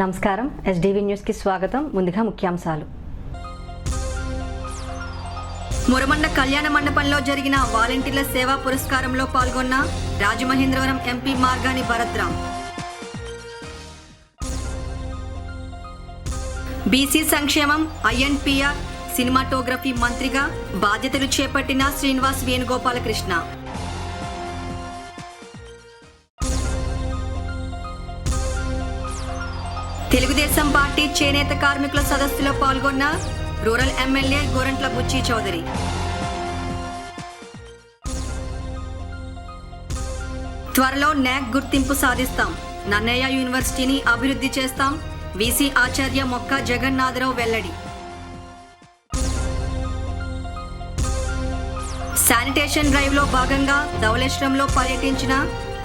నమస్కారం. SDV news కి స్వాగతం. ముందుగా ముఖ్యాంశాలు. మురమండ కళ్యాణ మండపంలో జరిగిన వాలంటీర్ల సేవా పురస్కారంలో పాల్గొన్న రాజమహేంద్రవరం ఎంపీ మార్గాని భరత్రాం. బీసీ సంక్షేమం ఐఎన్పిఆర్ సినిమాటోగ్రఫీ మంత్రిగా బాధ్యతలు చేపట్టిన శ్రీనివాస్ వేణుగోపాలకృష్ణ. తెలుగుదేశం పార్టీ చేనేత కార్మికుల సదస్సులో పాల్గొన్న రూరల్ ఎమ్మెల్యే గోరంట్ల బుచ్చి చౌదరి. త్వరలో న్యాక్ గుర్తింపు సాధిస్తాం, నన్నయ్య యూనివర్సిటీని అభివృద్ధి చేస్తాం, వీసీ ఆచార్య మొక్క జగన్నాథరావు వెల్లడి. శానిటేషన్ డ్రైవ్ లో భాగంగా ధవళేశ్వరంలో పర్యటించిన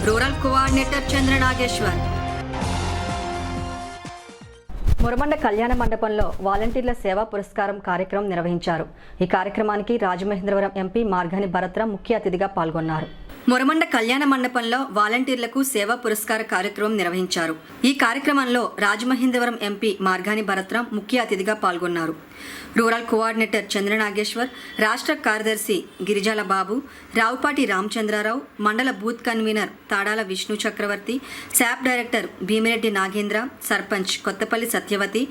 రూరల్ కోఆర్డినేటర్ చంద్ర నాగేశ్వర్. మురమండ కళ్యాణ మండపంలో వాలంటీర్ల సేవా పురస్కారం కార్యక్రమం నిర్వహించారు. ఈ కార్యక్రమానికి రాజమహేంద్రవరం ఎంపీ మార్గాని భరత్రాం ముఖ్య అతిథిగా పాల్గొన్నారు. మురమండ కళ్యాణ మండపంలో వాలంటీర్లకు సేవా పురస్కార కార్యక్రమం నిర్వహించారు. ఈ కార్యక్రమంలో రాజమహేంద్రవరం ఎంపీ మార్గాని భరత్రాం ముఖ్య అతిథిగా పాల్గొన్నారు. రూరల్ కోఆర్డినేటర్ చంద్ర నాగేశ్వర్, రాష్ట్ర కార్యదర్శి గిరిజాల బాబు, రావుపాటి రామచంద్రారావు, మండల బూత్ కన్వీనర్ తాడాల విష్ణు చక్రవర్తి, శాప్ డైరెక్టర్ భీమిరెడ్డి నాగేంద్ర, సర్పంచ్ కొత్తపల్లి సత్యవతి,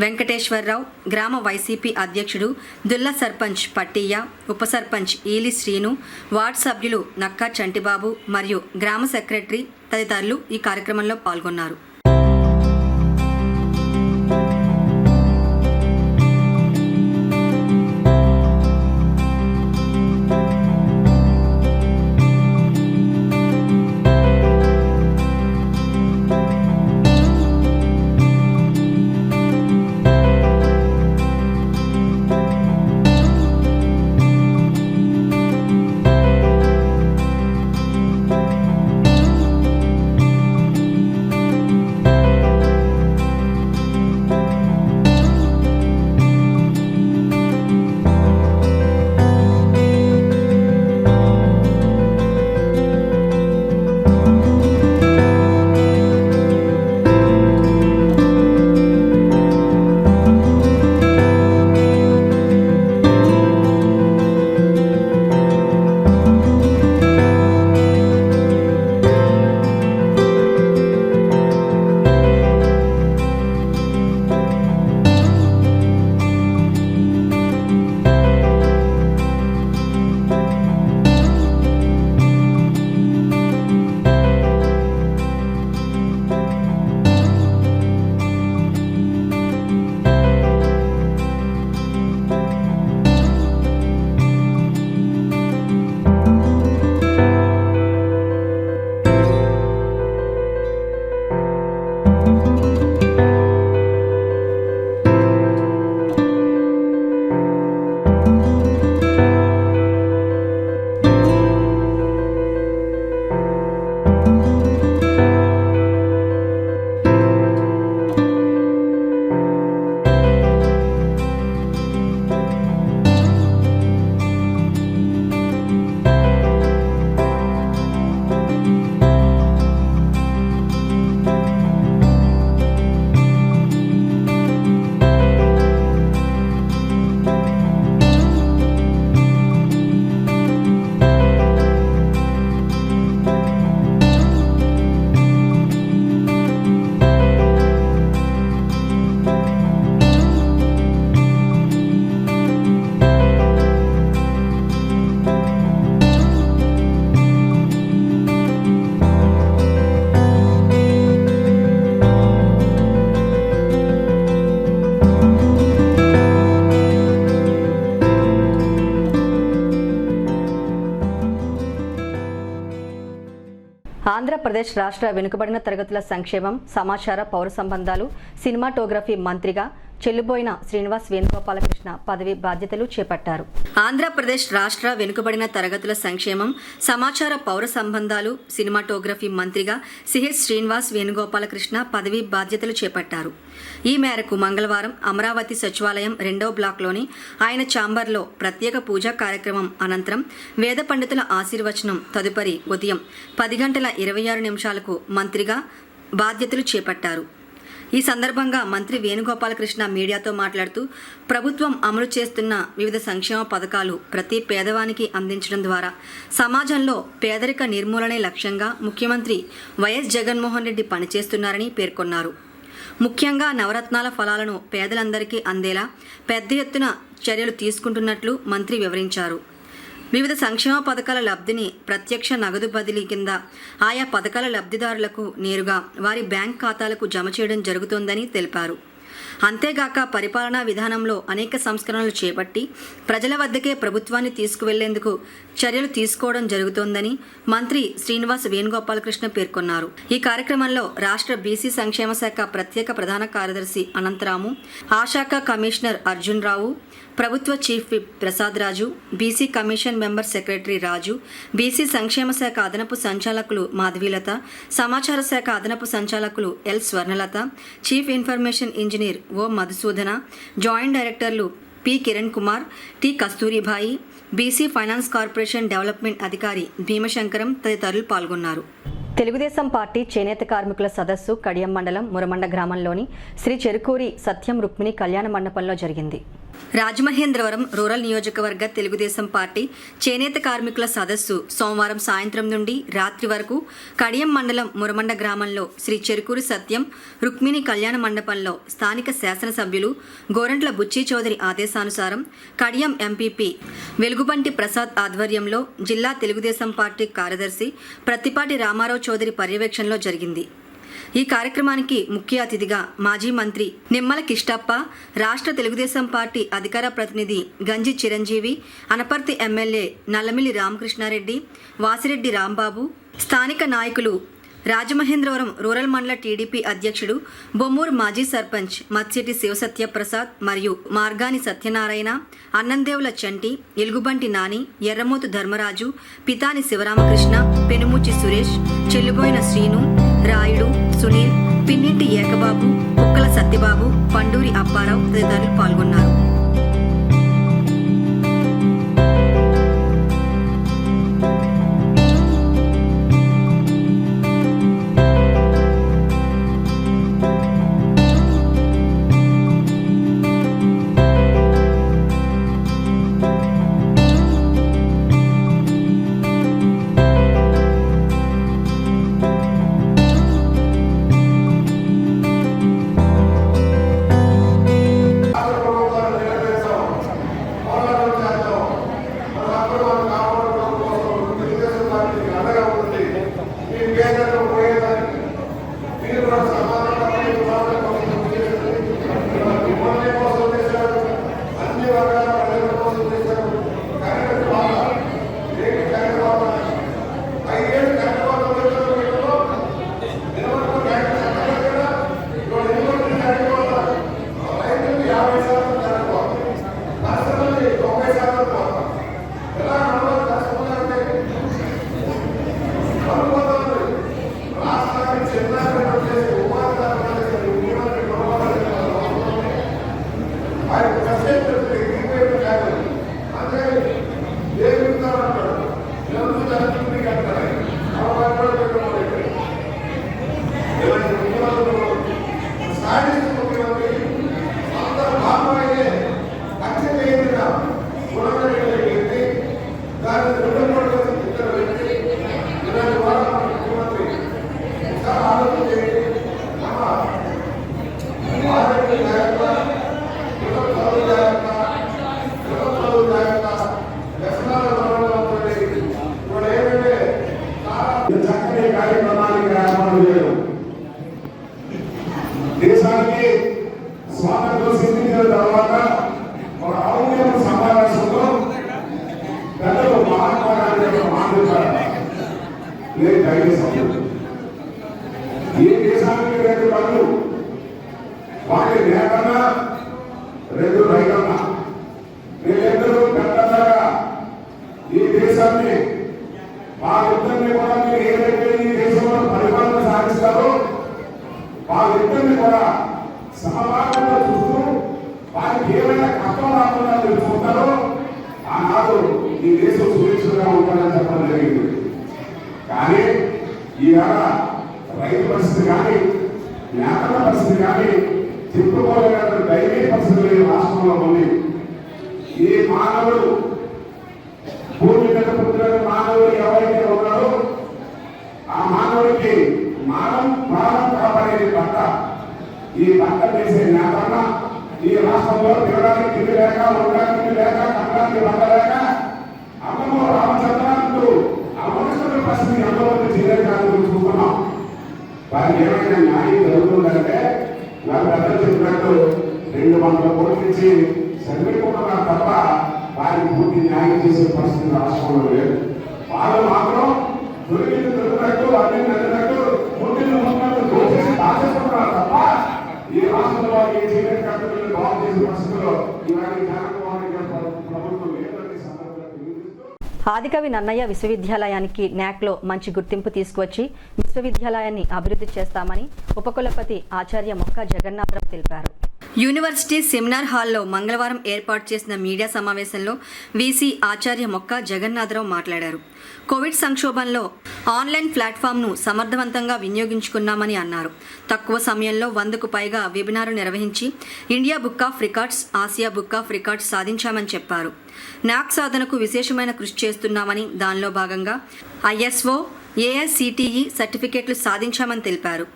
వెంకటేశ్వరరావు, గ్రామ వైసీపీ అధ్యక్షుడు దుల్ల సర్పంచ్ పట్టియ్య, ఉప సర్పంచ్ ఈలి శ్రీను, వార్డు సభ్యులు నక్కా చంటిబాబు మరియు గ్రామ సెక్రటరీ తదితరులు ఈ కార్యక్రమంలో పాల్గొన్నారు. ఆంధ్రప్రదేశ్ రాష్ట్ర వెనుకబడిన తరగతుల సంక్షేమం, సమాచార పౌర సంబంధాలు, సినిమాటోగ్రఫీ మంత్రిగా చెల్లుబోయిన శ్రీనివాస్ వేణుగోపాలకృష్ణ పదవి బాధ్యతలు చేపట్టారు. ఆంధ్రప్రదేశ్ రాష్ట్ర వెనుకబడిన తరగతుల సంక్షేమం, సమాచార పౌర సంబంధాలు, సినిమాటోగ్రఫీ మంత్రిగా సిహెచ్ శ్రీనివాస్ వేణుగోపాలకృష్ణ పదవి బాధ్యతలు చేపట్టారు. ఈ మేరకు మంగళవారం అమరావతి సచివాలయం 2వ బ్లాక్లోని ఆయన ఛాంబర్లో ప్రత్యేక పూజా కార్యక్రమం అనంతరం వేద పండితుల ఆశీర్వచనం తదుపరి ఉదయం 10:26 మంత్రిగా బాధ్యతలు చేపట్టారు. ఈ సందర్భంగా మంత్రి వేణుగోపాలకృష్ణ మీడియాతో మాట్లాడుతూ ప్రభుత్వం అమలు చేస్తున్న వివిధ సంక్షేమ పథకాలు ప్రతి పేదవానికి అందించడం ద్వారా సమాజంలో పేదరిక నిర్మూలనే లక్ష్యంగా ముఖ్యమంత్రి వైఎస్ జగన్మోహన్ రెడ్డి పనిచేస్తున్నారని పేర్కొన్నారు. ముఖ్యంగా నవరత్నాల ఫలాలను పేదలందరికీ అందేలా పెద్ద ఎత్తున చర్యలు తీసుకుంటున్నట్లు మంత్రి వివరించారు. వివిధ సంక్షేమ పథకాల లబ్ధిని ప్రత్యక్ష నగదు బదిలీ కింద ఆయా పథకాల లబ్ధిదారులకు నేరుగా వారి బ్యాంక్ ఖాతాలకు జమ చేయడం జరుగుతోందని తెలిపారు. అంతేగాక పరిపాలనా విధానంలో అనేక సంస్కరణలు చేపట్టి ప్రజల వద్దకే ప్రభుత్వాన్ని తీసుకువెళ్లేందుకు చర్యలు తీసుకోవడం జరుగుతోందని మంత్రి శ్రీనివాస్ వేణుగోపాలకృష్ణ పేర్కొన్నారు. ఈ కార్యక్రమంలో రాష్ట్ర బీసీ సంక్షేమ శాఖ ప్రత్యేక ప్రధాన కార్యదర్శి అనంతరాము, ఆ శాఖ కమిషనర్ అర్జున్ రావు, ప్రభుత్వ chief whip Prasad Raju, BC commission member secretary Raju, BC సంక్షేమ శాఖ అదనపు సంచాలకులు మాధవీలత, సమాచార శాఖ అదనపు సంచాలకులు L Swarnalatha, chief information engineer O Madhusudana, joint డైరెక్టర్లు P Kiran Kumar, T Kasturibhai, BC finance corporation development అధికారి భీమశంకరం తదితరులు పాల్గొన్నారు. తెలుగుదేశం పార్టీ చేనేత కార్మికుల సదస్సు కడియం మండలం మురమండ గ్రామంలోని శ్రీ చెరుకూరి సత్యం రుక్మిణి కళ్యాణ మండపంలో జరిగింది. రాజమహేంద్రవరం రూరల్ నియోజకవర్గ తెలుగుదేశం పార్టీ చేనేత కార్మికుల సదస్సు సోమవారం సాయంత్రం నుండి రాత్రి వరకు కడియం మండలం మురమండ గ్రామంలో శ్రీ చెరుకూరి సత్యం రుక్మిణి కళ్యాణ మండపంలో స్థానిక శాసనసభ్యులు గోరంట్ల బుచ్చి చౌదరి ఆదేశానుసారం కడియం ఎంపీపీ వెలుగుబంటి ప్రసాద్ ఆధ్వర్యంలో జిల్లా తెలుగుదేశం పార్టీ కార్యదర్శి ప్రత్తిపాటి రామారావు చౌదరి పర్యవేక్షణలో జరిగింది. ఈ కార్యక్రమానికి ముఖ్య అతిథిగా మాజీ మంత్రి నిమ్మల కిష్టప్ప, రాష్ట్ర తెలుగుదేశం పార్టీ అధికార ప్రతినిధి గంజి చిరంజీవి, అనపర్తి ఎమ్మెల్యే నల్లమిల్లి రామకృష్ణారెడ్డి, వాసిరెడ్డి రాంబాబు, స్థానిక నాయకులు రాజమహేంద్రవరం రూరల్ మండల టీడీపీ అధ్యక్షుడు బొమ్మూరు మాజీ సర్పంచ్ మత్స్యటి శివసత్యప్రసాద్ మరియు మార్గాని సత్యనారాయణ, అన్నందేవుల చంటి, ఎలుగుబంటి నాని, ఎర్రమోతు ధర్మరాజు, పితాని శివరామకృష్ణ, పెనుమూచి సురేష్, చెల్లుబోయిన శ్రీను, రాయుడు, సునీల్, పిన్నింటి ఏకబాబు, కుక్కల సత్యబాబు, పండూరి అప్పారావు తదితరులు పాల్గొన్నారు. దేశానికి స్వాతంత్రం సిద్ధించిన తర్వాత ఒక ఔన్నత సమావేశంలో పెద్దలు మహాత్మా గాంధీ యొక్క మాట్లాడారు. ఏ దేశానికి రెండు కళ్ళు, వాటి నేతన్నా రెండు రైతన్నా, వీళ్ళిద్దరూ పెద్దగా ఈ దేశాన్ని వాళ్ళిద్దరిని కూడా మీరు ఏదైతే ఈ దేశంలో పరిపాలన సాగిస్తారో వాళ్ళిద్దరిని కూడా సమభాగంలో చూస్తూ వారికి ఏమైనా కష్టం రాకుండా తెలుసుకుంటారో ఆనాడు ఈ దేశం సురక్షితంగా ఉంటుందని చెప్పడం జరిగింది. కానీ ఈవేళ రైతు పరిస్థితి కానీ నేతల పరిస్థితి కానీ చెప్పుకోలేని దైవీ పరిస్థితులు ఈ రాష్ట్రంలో ఉంది. ఈ మానవుడు భూమి మీద పుట్టిన మానవుడు ఎవరైతే ఉన్నారో ఆ మానవుడికి ప్రాణం కాపాడేది పంట. ఈ పంట వేసే నేతన్న ఈ రాష్ట్రంలో తినడానికి తిండి లేక, ఉండడానికి తిండి లేక, కట్టడానికి బండ లేక అమ్మమ్మ రామచంద్రానికి అవసరమైన పరిస్థితి ఎంతమంది చేయడానికి చూస్తున్నాం. వారికి ఏమైనా న్యాయం జరుగుతుందంటే నా పెద్దలు చెప్పినట్టు 200 కోట్లు ఇచ్చి చదివిపోతున్నారు తప్ప వారికి పూర్తి న్యాయం చేసే పరిస్థితి రాష్ట్రంలో లేదు. వాళ్ళు మాత్రం దొరికింది దొరికినట్టు అన్ని నడినట్టు ముందు ముందు దోచేసి దాచేస్తున్నారు తప్ప ఈ రాష్ట్రంలో ఈ చీకటి కట్టుబడి బాగు చేసే పరిస్థితుల్లో ఇలాంటి జనకోవానికి ప్రభుత్వం లేదని సందర్భంగా తెలియజేస్తూ ఆదికవి నన్నయ్య విశ్వవిద్యాలయానికి న్యాక్లో మంచి గుర్తింపు తీసుకువచ్చి విశ్వవిద్యాలయాన్ని అభివృద్ధి చేస్తామని ఉపకులపతి ఆచార్య మొక్క జగన్నాథరావు తెలిపారు. యూనివర్సిటీ సెమినార్ హాల్లో మంగళవారం ఏర్పాటు చేసిన మీడియా సమావేశంలో వీసీ ఆచార్య మొక్క జగన్నాథరావు మాట్లాడారు. కోవిడ్ సంక్షోభంలో ఆన్లైన్ ప్లాట్ఫామ్ను సమర్థవంతంగా వినియోగించుకున్నామని అన్నారు. తక్కువ సమయంలో 100కు పైగా వెబినార్ నిర్వహించి India book of records, Asia book of records సాధించామని చెప్పారు. నాక్ సాధనకు విశేషమైన కృషి చేస్తున్నామని, దానిలో భాగంగా ISO, AICTE సర్టిఫికెట్లు సాధించామని తెలిపారు.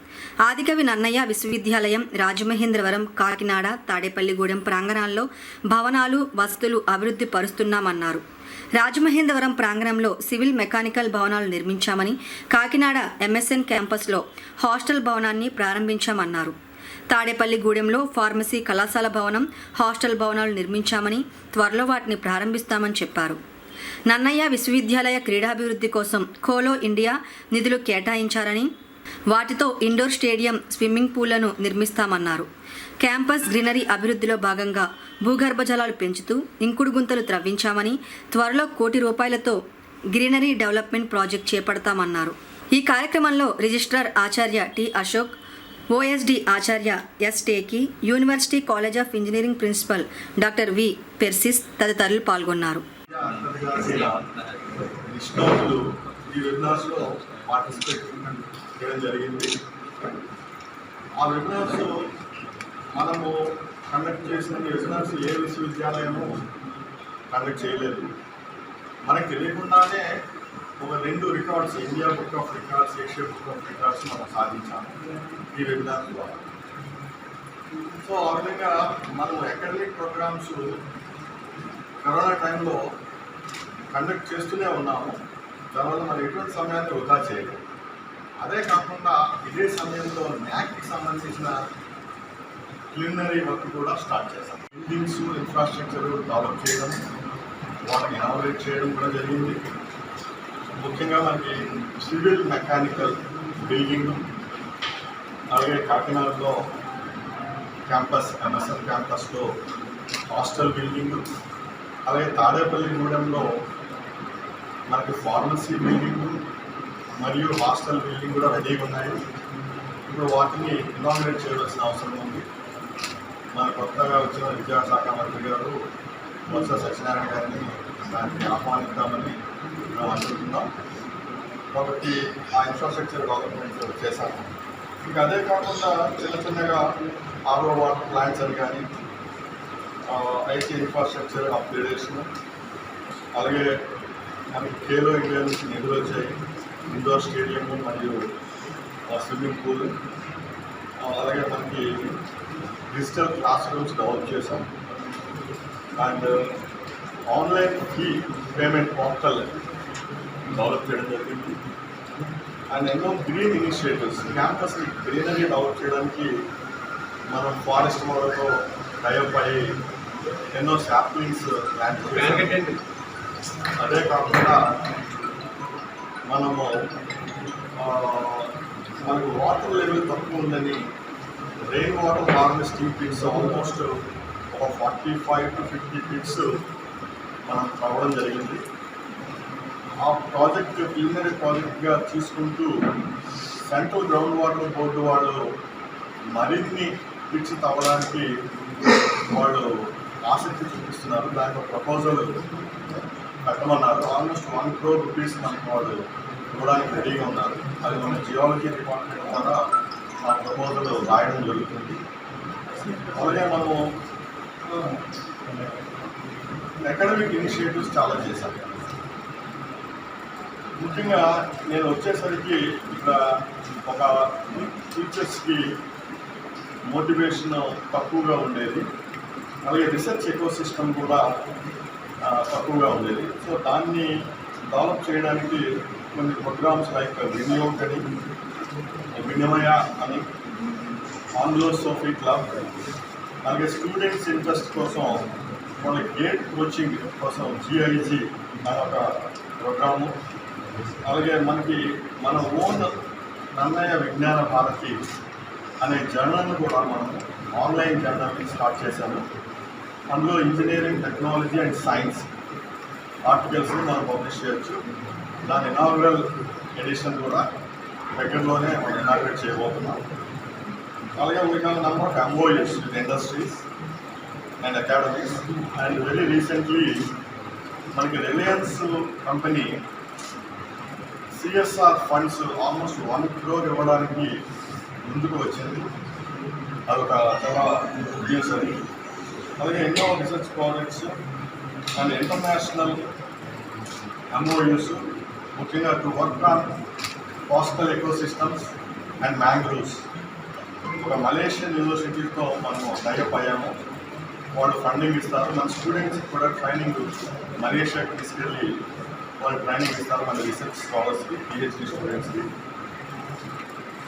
ఆదికవి నన్నయ్య విశ్వవిద్యాలయం రాజమహేంద్రవరం, కాకినాడ, తాడేపల్లిగూడెం ప్రాంగణాల్లో భవనాలు, వసతులు అభివృద్ధి పరుస్తున్నామన్నారు. రాజమహేంద్రవరం ప్రాంగణంలో సివిల్ మెకానికల్ భవనాలు నిర్మించామని, కాకినాడ MSN క్యాంపస్లో హాస్టల్ భవనాన్ని ప్రారంభించామన్నారు. తాడేపల్లిగూడెంలో ఫార్మసీ కళాశాల భవనం, హాస్టల్ భవనాలు నిర్మించామని, త్వరలో వాటిని ప్రారంభిస్తామని చెప్పారు. నన్నయ్య విశ్వవిద్యాలయ క్రీడాభివృద్ధి కోసం ఖోలో ఇండియా నిధులు కేటాయించారని, వాటితో ఇండోర్ స్టేడియం, స్విమ్మింగ్ పూల్లను నిర్మిస్తామన్నారు. క్యాంపస్ గ్రీనరీ అభివృద్ధిలో భాగంగా భూగర్భ జలాలు పెంచుతూ ఇంకుడు గుంతలు త్రవ్వించామని, త్వరలో ₹1 కోటి గ్రీనరీ డెవలప్మెంట్ ప్రాజెక్ట్ చేపడతామన్నారు. ఈ కార్యక్రమంలో రిజిస్ట్రార్ ఆచార్య టి అశోక్, OSD ఆచార్య S Teki, university college of engineering principal doctor V Persis తదితరులు పాల్గొన్నారు. ఈ వెబినార్స్లో పార్టిసిపేట్ చేయడం జరిగింది. ఆ వెబినార్స్ మనము కండక్ట్ చేసిన వెబినార్స్ ఏ విశ్వవిద్యాలయము కండక్ట్ చేయలేదు. మనకు తెలియకుండానే ఒక 2 records, India book of records, Asia book of records మనం సాధించాము ఈ వెబినార్స్ ద్వారా. సో ఆ విధంగా మనము అకాడమిక్ ప్రోగ్రామ్స్ కరోనా టైంలో కండక్ట్ చేస్తూనే ఉన్నాము. దానివల్ల మనం ఎటువంటి సమయాన్ని వృధా చేయలేదు. అదే కాకుండా ఇదే సమయంలో న్యాక్కి సంబంధించిన క్లీనరీ వర్క్ కూడా స్టార్ట్ చేశాం. బిల్డింగ్స్, ఇన్ఫ్రాస్ట్రక్చర్ డెవలప్ చేయడం, వాటిని ఇనాగరేట్ చేయడం కూడా జరిగింది. ముఖ్యంగా మనకి సివిల్ మెకానికల్ బిల్డింగ్, అలాగే కాకినాడలో క్యాంపస్, MSN క్యాంపస్లో హాస్టల్ బిల్డింగ్, అలాగే తాడేపల్లిగూడెంలో మనకి ఫార్మసీ బిల్డింగ్ మరియు హాస్టల్ బిల్డింగ్ కూడా రెడీగా ఉన్నాయి. ఇప్పుడు వాటిని ఇనాగరేట్ చేయవలసిన అవసరం ఉంది. మన కొత్తగా వచ్చిన విద్యాశాఖ మంత్రి గారు బొత్స సత్యనారాయణ గారిని దానికి ఆహ్వానిద్దామని మేము అనుకుంటున్నాం. కాబట్టి ఆ ఇన్ఫ్రాస్ట్రక్చర్ డెవలప్మెంట్ చేశాము. ఇంకా అదే కాకుండా చిన్నగా RO వాటర్ ప్లాంట్స్ అని కానీ, IT ఇన్ఫ్రాస్ట్రక్చర్ అప్గ్రేడేషన్, అలాగే మనకి ఖేలో ఇండియా నుంచి నిధులు వచ్చాయి. ఇండోర్ స్టేడియం మరియు స్విమ్మింగ్ పూల్, అలాగే మనకి డిజిటల్ క్లాస్ రూమ్స్ డెవలప్ చేశాం. And online fee payment portal develop చేయడం జరిగింది. అండ్ ఎన్నో గ్రీన్ ఇనిషియేటివ్స్, క్యాంపస్ని గ్రీనరీ డెవలప్ చేయడానికి మనం ఫారెస్ట్ వాళ్ళతో టైఅప్ అయ్యి ఎన్నో శాప్లింగ్స్ ప్లాంట్ చేశాం. అదే కాకుండా మనకు వాటర్ లెవెల్ తక్కువ ఉందని rain water harvesting pits almost ఒక 45 to 50 పిట్స్ మనం తవ్వడం జరిగింది. ఆ ప్రాజెక్ట్ క్లీనరీ ప్రాజెక్ట్గా తీసుకుంటూ సెంట్రల్ గ్రౌండ్ వాటర్ బోర్డు వాళ్ళు మరిన్ని పిట్స్ తవ్వడానికి వాళ్ళు ఆసక్తి చూపిస్తున్నారు. దానికి ప్రపోజల్ పెట్టమన్నారు. ఆల్మోస్ట్ 1 crore rupees మనకు వాళ్ళు ఇవ్వడానికి రెడీగా ఉన్నారు. అది మన జియాలజీ డిపార్ట్మెంట్ ద్వారా ఆ ప్రపోజల్ రాయడం జరుగుతుంది. అలాగే మనము అకాడమిక్ ఇనిషియేటివ్స్ చాలా చేశాం. ముఖ్యంగా నేను వచ్చేసరికి ఇక్కడ ఒక టీచర్స్కి మోటివేషన్ తక్కువగా ఉండేది, అలాగే రీసెర్చ్ ఎకోసిస్టమ్ కూడా తక్కువగా ఉండేది. సో దాన్ని డెవలప్ చేయడానికి కొన్ని ప్రోగ్రామ్స్ లైక్ వినియోగ్ అని, వినిమయ అని, ఆంగ్లోసోఫీ క్లబ్, అలాగే స్టూడెంట్స్ ఇంట్రెస్ట్ కోసం వాళ్ళ గేట్ కోచింగ్ కోసం GIG అనే ఒక ప్రోగ్రాము, అలాగే మన ఓన్ నన్నయ్య విజ్ఞాన భారతి అనే జర్నల్ను కూడా మనం ఆన్లైన్ జర్నల్ని స్టార్ట్ చేశాము. అందులో ఇంజనీరింగ్, టెక్నాలజీ అండ్ సైన్స్ ఆర్టికల్స్ని మనం పబ్లిష్ చేయొచ్చు. దాని ఇనాగ్రల్ ఎడిషన్ కూడా దగ్గరలోనే మనం ఇనాగ్రేట్ చేయబోతున్నాం. అలాగే we have a number of MOUs with industries and academies, and very recently మనకి Reliance company CSR funds almost 1 crore ఇవ్వడానికి ముందుకు వచ్చింది. అదొక చాలా న్యూస్ అది. అలాగే ఎన్నో research projects and international MOUs, ముఖ్యంగా to work on coastal ecosystems and mangroves. ఒక మలేషియన్ యూనివర్సిటీతో మనము టైఅప్ అయ్యాము. వాళ్ళు ఫండింగ్ ఇస్తారు, మన స్టూడెంట్స్కి కూడా ట్రైనింగ్ మలేషియాకి తీసుకెళ్ళి వాళ్ళు ట్రైనింగ్ ఇస్తారు, మన రీసెర్చ్ స్కాలర్స్కి, PhD స్టూడెంట్స్కి.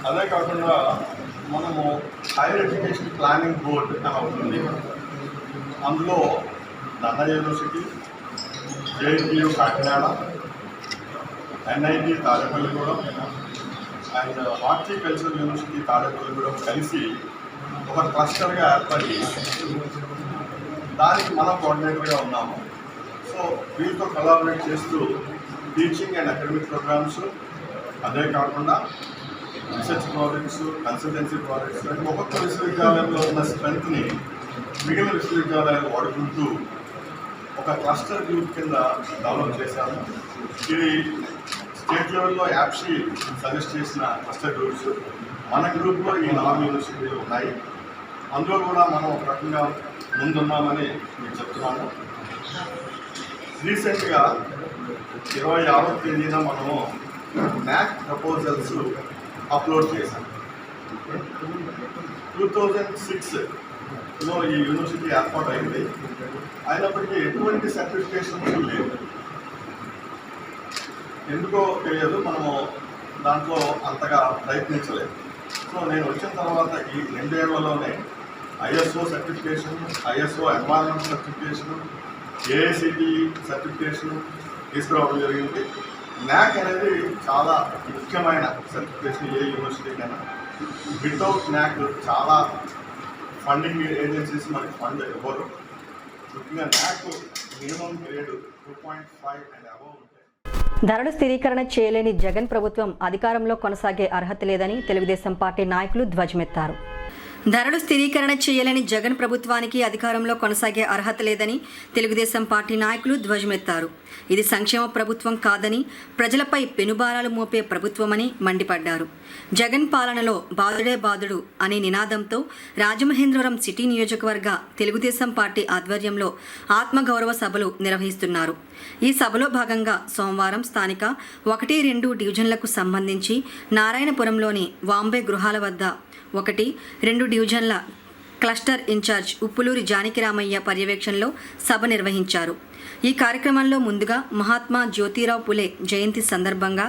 అదే కాకుండా మనము హైయర్ ఎడ్యుకేషన్ ప్లానింగ్ బోర్డ్ అని అవుతుంది. అందులో Nannaya university, JNTU Kakinada, NIT Tadepalligudem and horticulture university Tadepalligudem కలిసి ఒక క్లస్టర్గా ఏర్పడి దానికి మనం కోఆర్డినేటర్గా ఉన్నాము. సో వీళ్ళతో కొలాబరేట్ చేస్తూ టీచింగ్ అండ్ అకాడమిక్ ప్రోగ్రామ్స్, అదే కాకుండా రీసెర్చ్ ప్రాజెక్ట్స్, కన్సల్టెన్సీ ప్రాజెక్ట్స్, ఒక్కొక్క విశ్వవిద్యాలయంలో ఉన్న స్ట్రెంత్ని మిగిలిన విశ్వవిద్యాలయాలు వాడుకుంటూ ఒక క్లస్టర్ గ్రూప్ కింద డెవలప్ చేశాము. ఇది స్టేట్ లెవెల్లో యాప్షీ సజెస్ట్ చేసిన క్లస్టర్ గ్రూప్స్. మన గ్రూప్లో ఈ 4 యూనివర్సిటీలు ఉన్నాయి. అందులో కూడా మనం ఒక రకంగా ముందున్నామని నేను చెప్తున్నాను. రీసెంట్గా 26వ తేదీన మనము న్యాక్ ప్రపోజల్స్ అప్లోడ్ చేశాం. 2006లో ఈ యూనివర్సిటీ ఏర్పాటు అయింది. అయినప్పటికీ ఎటువంటి సర్టిఫికేషన్స్ లేవు. ఎందుకో తెలియదు, మనము దాంట్లో అంతగా ప్రయత్నించలేదు. సో నేను వచ్చిన తర్వాత ఈ 2 ఏళ్లలోనే ISO certification, ISO environment certification, AICTE certification తీసుకురావడం జరిగింది. న్యాక్ అనేది చాలా ముఖ్యమైన సర్టిఫికేషన్ ఏ యూనివర్సిటీకైనా. వితౌట్ న్యాక్ చాలా ఫండింగ్ ఏజెన్సీస్ మనకి ఫండ్ ఇవ్వరు. ముఖ్యంగా NAAC minimum grade 2.5 and above ఉంటాయి. ధరలు స్థిరీకరణ చేయలేని జగన్ ప్రభుత్వం అధికారంలో కొనసాగే అర్హత లేదని తెలుగుదేశం పార్టీ నాయకులు ధ్వజమెత్తారు. ధరలు స్థిరీకరణ చేయలేని జగన్ ప్రభుత్వానికి అధికారంలో కొనసాగే అర్హత లేదని తెలుగుదేశం పార్టీ నాయకులు ధ్వజమెత్తారు. ఇది సంక్షేమ ప్రభుత్వం కాదని, ప్రజలపై పెనుభారాలు మోపే ప్రభుత్వమని మండిపడ్డారు. జగన్ పాలనలో బాదుడే బాదుడు అనే నినాదంతో రాజమహేంద్రవరం సిటీ నియోజకవర్గ తెలుగుదేశం పార్టీ ఆధ్వర్యంలో ఆత్మగౌరవ సభలు నిర్వహిస్తున్నారు. ఈ సభలో భాగంగా సోమవారం స్థానిక 1-2 డివిజన్లకు సంబంధించి నారాయణపురంలోని వాంబే గృహాల వద్ద 1-2 డివిజన్ల క్లస్టర్ ఇన్ఛార్జ్ ఉప్పులూరి జానకిరామయ్య పర్యవేక్షణలో సభ నిర్వహించారు. ఈ కార్యక్రమంలో ముందుగా మహాత్మా జ్యోతిరావు పులే జయంతి సందర్భంగా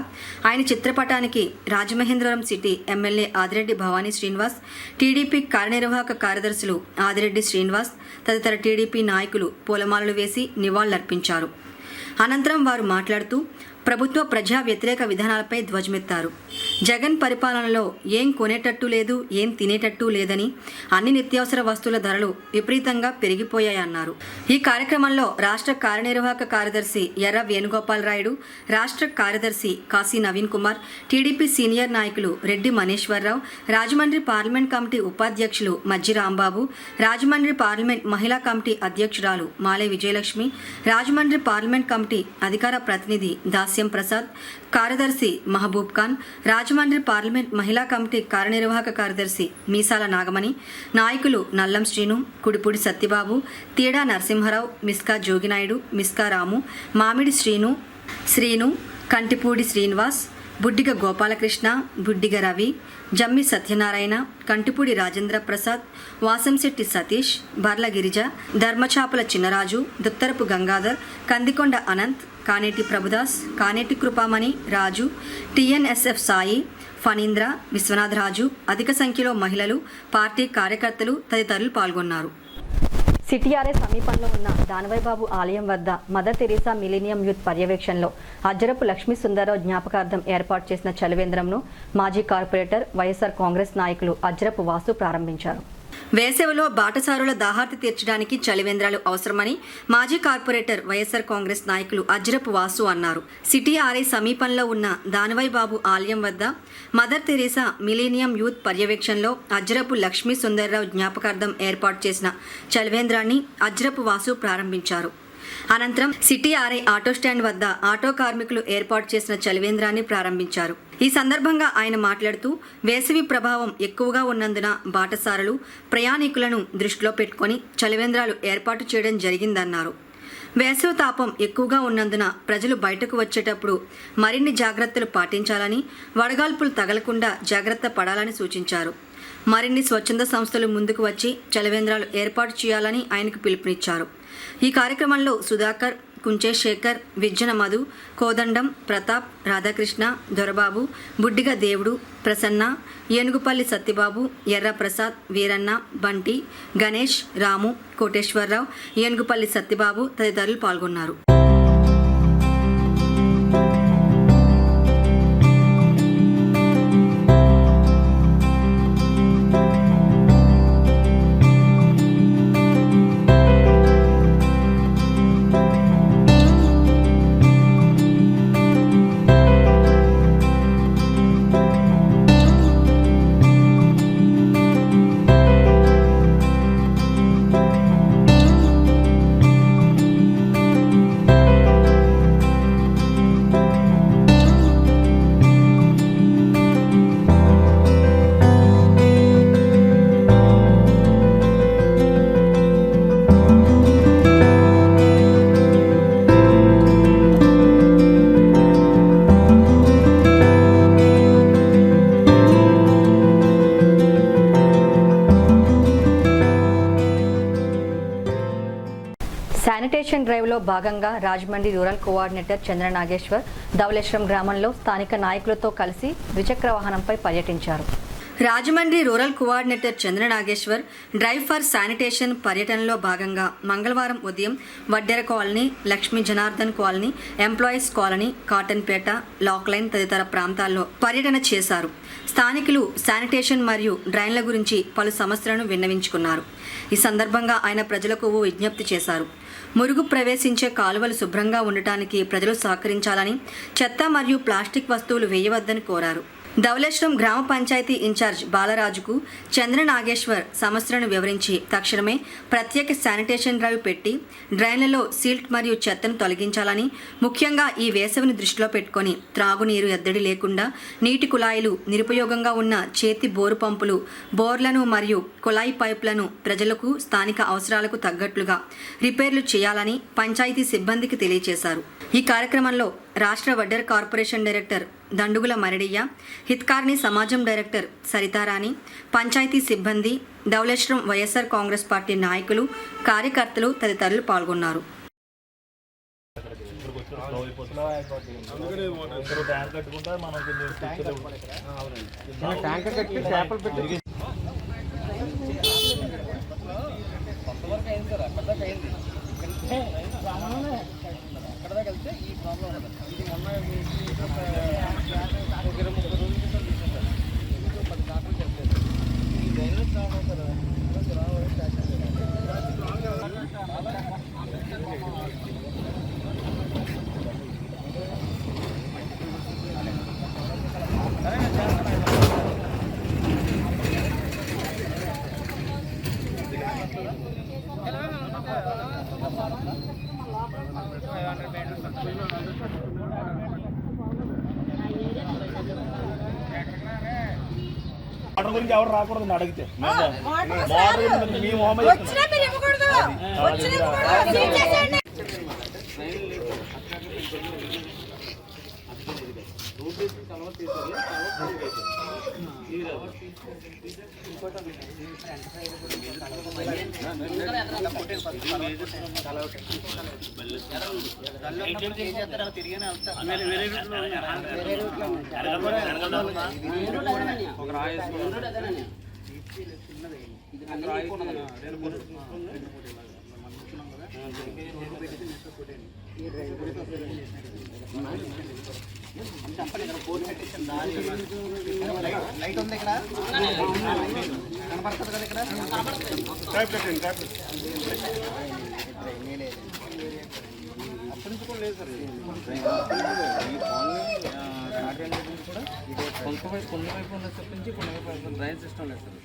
ఆయన చిత్రపటానికి Rajamahendravaram city MLA Adireddy Bhavani Srinivas, TDP కార్యనిర్వాహక కార్యదర్శులు ఆదిరెడ్డి శ్రీనివాస్ తదితర టీడీపీ నాయకులు పూలమాలలు వేసి నివాళులర్పించారు. అనంతరం వారు మాట్లాడుతూ ప్రభుత్వ ప్రజా వ్యతిరేక విధానాలపై ధ్వజమెత్తారు. జగన్ పరిపాలనలో ఏం కొనేటట్టు లేదు, ఏం తినేటట్టు లేదని, అన్ని నిత్యావసర వస్తువుల ధరలు విపరీతంగా పెరిగిపోయాయన్నారు. ఈ కార్యక్రమంలో రాష్ట్ర కార్యనిర్వాహక కార్యదర్శి ఎర్ర వేణుగోపాల్ రాయుడు, రాష్ట్ర కార్యదర్శి కాశీ నవీన్ కుమార్, టీడీపీ సీనియర్ నాయకులు రెడ్డి మనీశ్వరరావు, రాజమండ్రి పార్లమెంట్ కమిటీ ఉపాధ్యక్షులు మజ్జి రాంబాబు, రాజమండ్రి పార్లమెంట్ మహిళా కమిటీ అధ్యక్షురాలు మాలే విజయలక్ష్మి, రాజమండ్రి పార్లమెంట్ కమిటీ అధికార ప్రతినిధి దాసి హాస్యం ప్రసాద్, కార్యదర్శి మహబూబ్ ఖాన్, రాజమండ్రి పార్లమెంట్ మహిళా కమిటీ కార్యనిర్వాహక కార్యదర్శి మీసాల నాగమణి, నాయకులు నల్లం శ్రీను, కుడిపూడి సత్యబాబు, తీడా నరసింహారావు, మిస్కా జోగినాయుడు, మిస్కా రాము, మామిడి శ్రీను, కంటిపూడి శ్రీనివాస్, బుడ్డిగ గోపాలకృష్ణ, బుడ్డిగ రవి, జమ్మి సత్యనారాయణ, కంటిపూడి రాజేంద్ర ప్రసాద్, వాసంశెట్టి సతీష్, బర్ల గిరిజ, ధర్మచాపల చిన్నరాజు, దుత్తరపు గంగాధర్, కందికొండ అనంత్, కానేటి ప్రభుదాస్, కానేటి కృపామణి, రాజు, టిఎన్ఎస్ఎఫ్ సాయి, ఫణీంద్ర, విశ్వనాథ్ రాజు, అధిక సంఖ్యలో మహిళలు, పార్టీ కార్యకర్తలు తదితరులు పాల్గొన్నారు. సిటీఆర్ఏ సమీపంలో ఉన్న దానవైబాబు ఆలయం వద్ద మదర్ తెరీసా మిలీనియం యూత్ పర్యవేక్షణలో అజ్జరపు లక్ష్మీ సుందరరావు జ్ఞాపకార్థం ఏర్పాటు చేసిన చలివేంద్రంను మాజీ కార్పొరేటర్ వైఎస్ఆర్ కాంగ్రెస్ నాయకులు అజ్జరపు వాసు ప్రారంభించారు. వేసవిలో బాటసారుల దాహార్తి తీర్చడానికి చలివేంద్రాలు అవసరమని మాజీ కార్పొరేటర్ వైఎస్ఆర్ కాంగ్రెస్ నాయకులు అజ్జరపు వాసు అన్నారు. సిటీఆర్ఐ సమీపంలో ఉన్న దానవైబాబు ఆలయం వద్ద మదర్ తెరీసా మిలీనియం యూత్ పర్యవేక్షణలో అజ్జరపు లక్ష్మీ సుందరరావు జ్ఞాపకార్థం ఏర్పాటు చేసిన చలివేంద్రాన్ని అజ్జరపు వాసు ప్రారంభించారు. అనంతరం సిటీఆర్ఐ ఆటో స్టాండ్ వద్ద ఆటో కార్మికులు ఏర్పాటు చేసిన చలివేంద్రాన్ని ప్రారంభించారు. ఈ సందర్భంగా ఆయన మాట్లాడుతూ వేసవి ప్రభావం ఎక్కువగా ఉన్నందున బాటసారులు ప్రయాణికులను దృష్టిలో పెట్టుకుని చలివేంద్రాలు ఏర్పాటు చేయడం జరిగిందన్నారు. వేసవి తాపం ఎక్కువగా ఉన్నందున ప్రజలు బయటకు వచ్చేటప్పుడు మరిన్ని జాగ్రత్తలు పాటించాలని, వడగాల్పులు తగలకుండా జాగ్రత్త పడాలని సూచించారు. మరిన్ని స్వచ్ఛంద సంస్థలు ముందుకు వచ్చి చలివేంద్రాలు ఏర్పాటు చేయాలని ఆయనకు పిలుపునిచ్చారు. ఈ కార్యక్రమంలో సుధాకర్, కుంచేశేఖర్, విజ్జన మధు, కోదండం, ప్రతాప్, రాధాకృష్ణ, దొరబాబు, బుడ్డిగ దేవుడు, ప్రసన్న, ఏనుగుపల్లి సత్యబాబు, ఎర్ర ప్రసాద్, వీరన్న, బంటి, గణేష్, రాము, కోటేశ్వరరావు, ఏనుగుపల్లి సత్యబాబు తదితరులు పాల్గొన్నారు. శానిటేషన్ డ్రైవ్లో భాగంగా రాజమండ్రి రూరల్ కోఆర్డినేటర్ చంద్ర నాగేశ్వర్ ధవళేశ్వరం గ్రామంలో స్థానిక నాయకులతో కలిసి ద్విచక్ర వాహనంపై పర్యటించారు. Rajahmundry rural coordinator Chandra Nageswar drive for sanitation పర్యటనలో భాగంగా మంగళవారం ఉదయం Vaddera colony, Lakshmi Janardhan colony, employees colony, Cottonpeta, lock line తదితర ప్రాంతాల్లో పర్యటన చేశారు. స్థానికులు శానిటేషన్ మరియు డ్రైన్ల గురించి పలు సమస్యలను విన్నవించుకున్నారు. ఈ సందర్భంగా ఆయన ప్రజలకు విజ్ఞప్తి చేశారు. మురుగు ప్రవేశించే కాలువలు శుభ్రంగా ఉండటానికి ప్రజలు సహకరించాలని, చెత్త మరియు ప్లాస్టిక్ వస్తువులు వేయవద్దని కోరారు. ధవళేశ్వరం గ్రామ పంచాయతీ ఇన్ఛార్జ్ బాలరాజుకు చంద్ర నాగేశ్వర్ సమస్యలను వివరించి తక్షణమే ప్రత్యేక శానిటేషన్ డ్రైవ్ పెట్టి డ్రైన్లలో సిల్ట్ మరియు చెత్తను తొలగించాలని, ముఖ్యంగా ఈ వేసవిని దృష్టిలో పెట్టుకొని త్రాగునీరు ఎద్దడి లేకుండా నీటి కుళాయిలు, నిరుపయోగంగా ఉన్న చేతి బోరు పంపులు, బోర్లను మరియు కుళాయి పైపులను ప్రజలకు స్థానిక అవసరాలకు తగ్గట్లుగా రిపేర్లు చేయాలని పంచాయతీ సిబ్బందికి తెలియజేశారు. ఈ కార్యక్రమంలో రాష్ట్ర వడ్డెర కార్పొరేషన్ డైరెక్టర్ దండుగుల మరడియ్య, హిత్కార్ని సమాజం డైరెక్టర్ సరితారాణి, పంచాయతీ సిబ్బంది, ధవళేశ్వరం వైఎస్ఆర్ కాంగ్రెస్ పార్టీ నాయకులు, కార్యకర్తలు తదితరులు పాల్గొన్నారు. వాటర్ గురించి ఎవరు రాకూడదు అడిగితే వాటర్ మీ మొహమ్మద్ లైట్ ఉంది ఇక్కడ కనపడుతుంది కదా ఇక్కడ అప్పటి నుంచి కూడా లేదు సార్ ఈ కాలనీ కూడా ఇదే కొంత వైపు ఉన్న నుంచి కొన్ని వైపు డ్రైన్ సిస్టమ్ లేదు సార్.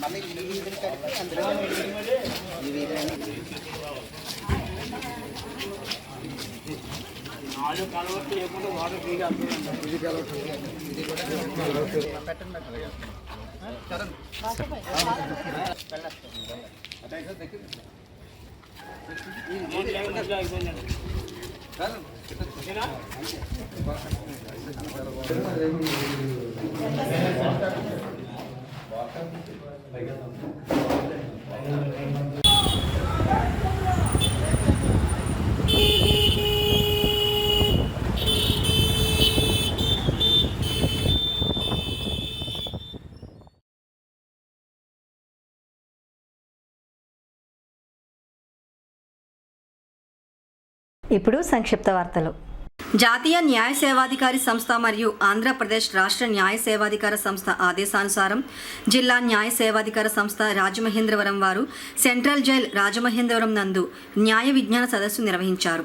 మళ్ళీ ఈ కలిపి అందులో కలవట్టు లేకుండా వాటర్ ఫ్రీగా ఇది ఇప్పుడు సంక్షిప్త వార్తలు. జాతీయ న్యాయ సేవాధికారి సంస్థ మరియు ఆంధ్రప్రదేశ్ రాష్ట్ర న్యాయ సేవాధికార సంస్థ ఆదేశానుసారం జిల్లా న్యాయ సేవాధికార సంస్థ రాజమహేంద్రవరం వారు సెంట్రల్ జైల్ రాజమహేంద్రవరం నందు న్యాయ విజ్ఞాన సదస్సు నిర్వహించారు.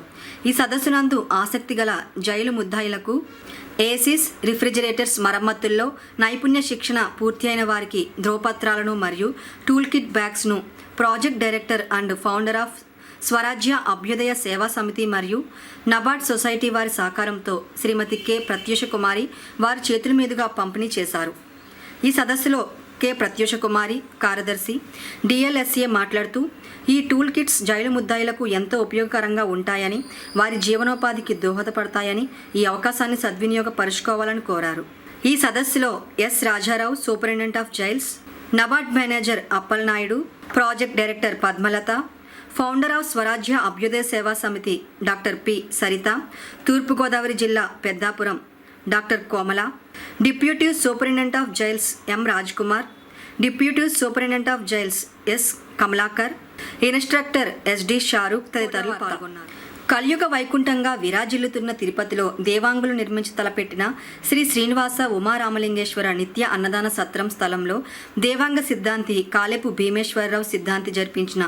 ఈ సదస్సు నందు ఆసక్తి గల జైలు ముద్దాయిలకు ఏసిస్ రిఫ్రిజిరేటర్స్ మరమ్మతుల్లో నైపుణ్య శిక్షణ పూర్తి అయిన వారికి ధ్రువపత్రాలను మరియు టూల్ కిట్ బ్యాగ్స్ను project director and founder of Swarajya Abhyudaya Seva సమితి మరియు నబార్డ్ సొసైటీ వారి సహకారంతో శ్రీమతి కె ప్రత్యూష కుమారి వారి చేతుల మీదుగా పంపిణీ చేశారు. ఈ సదస్సులో కె ప్రత్యూష కుమారి కార్యదర్శి డిఎల్ఎస్ఏ మాట్లాడుతూ ఈ టూల్ కిట్స్ జైలు ముద్దాయిలకు ఎంతో ఉపయోగకరంగా ఉంటాయని, వారి జీవనోపాధికి దోహదపడతాయని, ఈ అవకాశాన్ని సద్వినియోగపరుచుకోవాలని కోరారు. ఈ సదస్సులో S Rajarao, superintendent of jails, NABARD manager Appalanaidu, project director Padmalatha, founder of Swarajya Abhyudaya Seva Samiti doctor P Saritha, Turpugodavari జిల్లా Peddapuram doctor Komala, deputy superintendent of jails M Raj Kumar, deputy superintendent of jails S Kamalakar, instructor S D Shahrukh తదితరులు పాల్గొన్నారు. కలియుగ వైకుంఠంగా విరాజిల్లుతున్న తిరుపతిలో దేవాంగులు నిర్మించి తలపెట్టిన శ్రీ శ్రీనివాస ఉమారామలింగేశ్వర నిత్య అన్నదాన సత్రం స్థలంలో దేవాంగ సిద్ధాంతి కాలేపు భీమేశ్వరరావు సిద్ధాంతి జరిపించిన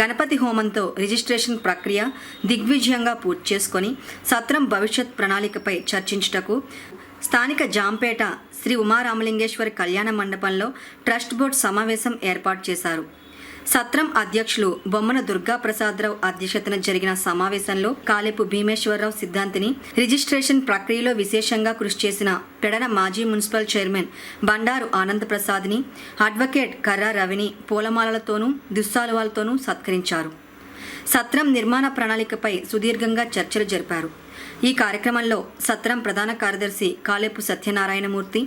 గణపతి హోమంతో రిజిస్ట్రేషన్ ప్రక్రియ దిగ్విజయంగా పూర్తి చేసుకొని సత్రం భవిష్యత్ ప్రణాళికపై చర్చించుటకు స్థానిక జాంపేట శ్రీ ఉమారామలింగేశ్వర కళ్యాణ మండపంలో ట్రస్ట్ బోర్డు సమావేశం ఏర్పాటు చేశారు. సత్రం అధ్యక్షులు బొమ్మన దుర్గా ప్రసాదరావు అధ్యక్షతన జరిగిన సమావేశంలో కాలేపు భీమేశ్వరరావు సిద్ధాంతిని రిజిస్ట్రేషన్ ప్రక్రియలో విశేషంగా కృషి చేసిన పెడన మాజీ మున్సిపల్ చైర్మన్ బండారు ఆనంద్ ప్రసాద్ని, అడ్వకేట్ కర్రా రవిని పూలమాలలతోనూ దుస్సాలువాలతోనూ సత్కరించారు. సత్రం నిర్మాణ ప్రణాళికపై సుదీర్ఘంగా చర్చలు జరిపారు. ఈ కార్యక్రమంలో సత్రం ప్రధాన కార్యదర్శి కాలేపు సత్యనారాయణమూర్తి,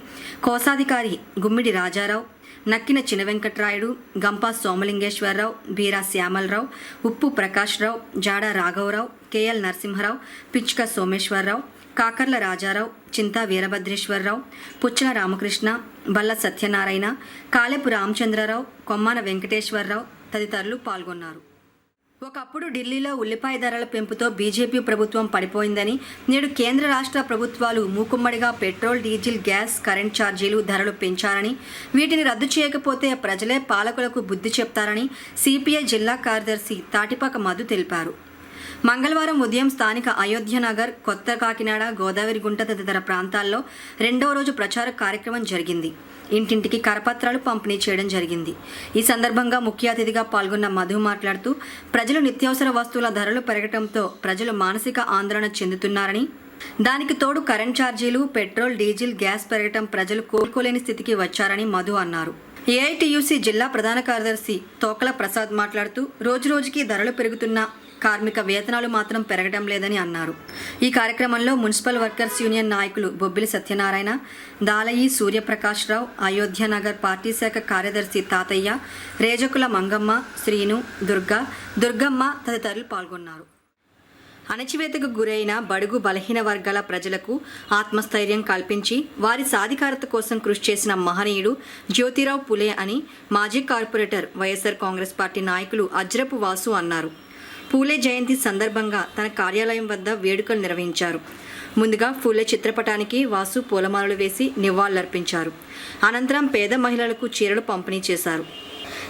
కోశాధికారి గుమ్మిడి రాజారావు, నక్కిన చిన వెంకట్రాయుడు, గంపా సోమలింగేశ్వరరావు, బీరా శ్యామలరావు, ఉప్పు ప్రకాశ్రావు, జాడ రాఘవరావు, కేఎల్ నరసింహరావు, పిచ్చుక సోమేశ్వరరావు, కాకర్ల రాజారావు, చింతా వీరభద్రేశ్వరరావు, పుచ్చల రామకృష్ణ, బల్ల సత్యనారాయణ, కాలేపు రామచంద్రరావు, కొమ్మాన వెంకటేశ్వరరావు తదితరులు పాల్గొన్నారు. ఒకప్పుడు ఢిల్లీలో ఉల్లిపాయ ధరల పెంపుతో బీజేపీ ప్రభుత్వం పడిపోయిందని, నేడు కేంద్ర రాష్ట్ర ప్రభుత్వాలు మూకుమ్మడిగా పెట్రోల్, డీజిల్, గ్యాస్, కరెంట్ ఛార్జీలు ధరలు పెంచారని, వీటిని రద్దు చేయకపోతే ప్రజలే పాలకులకు బుద్ధి చెప్తారని సిపిఐ జిల్లా కార్యదర్శి తాటిపాక మధు తెలిపారు. మంగళవారం ఉదయం స్థానిక అయోధ్య నగర్, కొత్త కాకినాడ, గోదావరిగుంట తదితర ప్రాంతాల్లో రెండవ రోజు ప్రచార కార్యక్రమం జరిగింది. ఇంటింటికి కరపత్రాలు పంపిణీ చేయడం జరిగింది. ఈ సందర్భంగా ముఖ్య అతిథిగా పాల్గొన్న మధు మాట్లాడుతూ ప్రజలు నిత్యావసర వస్తువుల ధరలు పెరగడంతో ప్రజలు మానసిక ఆందోళన చెందుతున్నారని, దానికి తోడు కరెంట్ ఛార్జీలు, పెట్రోల్, డీజిల్, గ్యాస్ పెరగడం ప్రజలు కోలుకోలేని స్థితికి వచ్చారని మధు అన్నారు. ఏఐటియుసి జిల్లా ప్రధాన కార్యదర్శి తోకల ప్రసాద్ మాట్లాడుతూ రోజురోజుకి ధరలు పెరుగుతున్నా కార్మిక వేతనాలు మాత్రం పెరగడం లేదని అన్నారు. ఈ కార్యక్రమంలో మున్సిపల్ వర్కర్స్ యూనియన్ నాయకులు బొబ్బిలి సత్యనారాయణ, దాలయి సూర్యప్రకాష్ రావు, అయోధ్య నగర్ పార్టీ శాఖ కార్యదర్శి తాతయ్య, రేజకుల మంగమ్మ, శ్రీను, దుర్గమ్మ తదితరులు పాల్గొన్నారు. అణచివేతకు గురైన బడుగు బలహీన వర్గాల ప్రజలకు ఆత్మస్థైర్యం కల్పించి వారి సాధికారత కోసం కృషి చేసిన మహనీయుడు జ్యోతిరావు పులే అని మాజీ కార్పొరేటర్ వైఎస్ఆర్ కాంగ్రెస్ పార్టీ నాయకులు అజ్రపు వాసు అన్నారు. పూలే జయంతి సందర్భంగా తన కార్యాలయం వద్ద వేడుకలు నిర్వహించారు. ముందుగా పూలే చిత్రపటానికి వాసు పూలమాలలు వేసి నివాళులర్పించారు. అనంతరం పేద మహిళలకు చీరలు పంపిణీ చేశారు.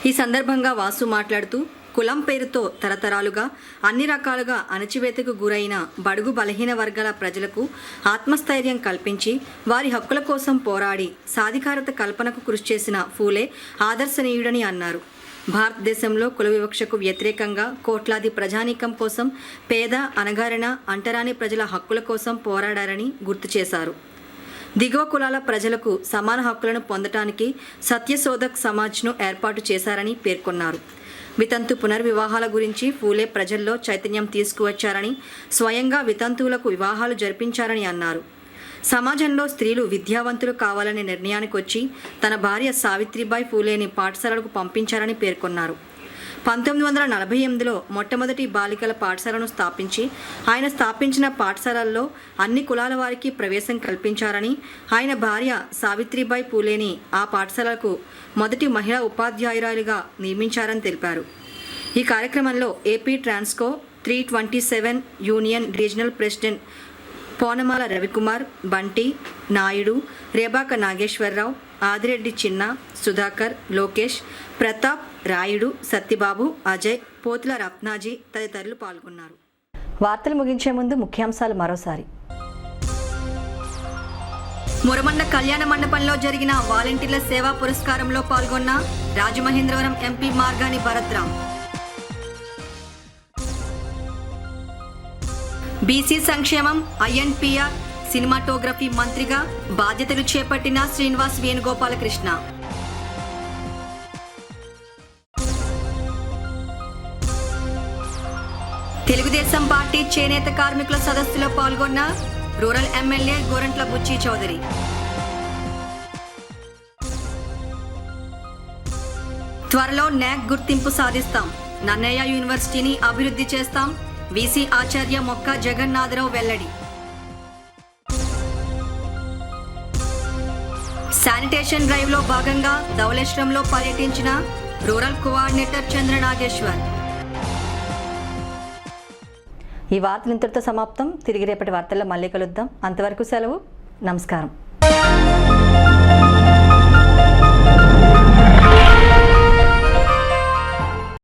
ఈ సందర్భంగా వాసు మాట్లాడుతూ కులం పేరుతో తరతరాలుగా అన్ని రకాలుగా అణచివేతకు గురైన బడుగు బలహీన వర్గాల ప్రజలకు ఆత్మస్థైర్యం కల్పించి వారి హక్కుల కోసం పోరాడి సాధికారత కల్పనకు కృషి చేసిన పూలే ఆదర్శనీయుడని అన్నారు. భారతదేశంలో కుల వివక్షకు వ్యతిరేకంగా కోట్లాది ప్రజానీకం కోసం, పేద, అణగారిన, అంటరాని ప్రజల హక్కుల కోసం పోరాడారని గుర్తు చేశారు. దిగువ కులాల ప్రజలకు సమాన హక్కులను పొందటానికి సత్యశోధక్ సమాజ్ను ఏర్పాటు చేశారని పేర్కొన్నారు. వితంతు పునర్వివాహాల గురించి పూలే ప్రజల్లో చైతన్యం తీసుకువచ్చారని, స్వయంగా వితంతువులకు వివాహాలు జరిపించారని అన్నారు. సమాజంలో స్త్రీలు విద్యావంతులు కావాలనే నిర్ణయానికి వచ్చి తన భార్య సావిత్రిబాయి పూలేని పాఠశాలలకు పంపించారని పేర్కొన్నారు. 1948లో మొట్టమొదటి బాలికల పాఠశాలను స్థాపించి ఆయన స్థాపించిన పాఠశాలల్లో అన్ని కులాల వారికి ప్రవేశం కల్పించారని, ఆయన భార్య సావిత్రిబాయి పూలేని ఆ పాఠశాలకు మొదటి మహిళా ఉపాధ్యాయురాలిగా నియమించారని తెలిపారు. ఈ కార్యక్రమంలో AP Transco 327 union regional president Ponamala Ravikumar, Banti, Naidu, Rebaka Nageswararao, Adireddy Chinna, Sudhakar, Lokesh, Pratap, Rayudu, Satyababu, Ajay, పోతుల రత్నాజీ తదితరులు పాల్గొన్నారు. వార్తలు ముగించే ముందు ముఖ్యాంశాలు మరోసారి. మురమండ కళ్యాణ మండపంలో జరిగిన వాలంటీర్ల సేవా పురస్కారంలో పాల్గొన్న రాజమహేంద్రవరం ఎంపీ మార్గాని భరత్రామ్. బీసీ సంక్షేమం, ఐఎన్పిఆర్, సినిమాటోగ్రఫీ మంత్రిగా బాధ్యతలు చేపట్టిన శ్రీనివాస్ వేణుగోపాలకృష్ణ. తెలుగుదేశం పార్టీ చేనేత కార్మికుల సదస్సులో పాల్గొన్న రూరల్ ఎమ్మెల్యే గోరంట్ల బుచ్చి చౌదరి. త్వరలో న్యాక్ గుర్తింపు సాధిస్తాం, నన్నయ్య యూనివర్సిటీని అభివృద్ధి చేస్తాం, వీసీ ఆచార్య మొక్క జగన్నాథరావు వెల్లడి. శానిటేషన్ డ్రైవ్ లో భాగంగా ధవళేశ్వరంలో పర్యటించిన రూరల్ కోఆర్డినేటర్ చంద్రనాగేశ్వర్. ఈ వార్తలు ఇంతటితో సమాప్తం. తిరిగి రేపటి వార్తల్లో మళ్ళీ కలుద్దాం. అంతవరకు సెలవు. నమస్కారం.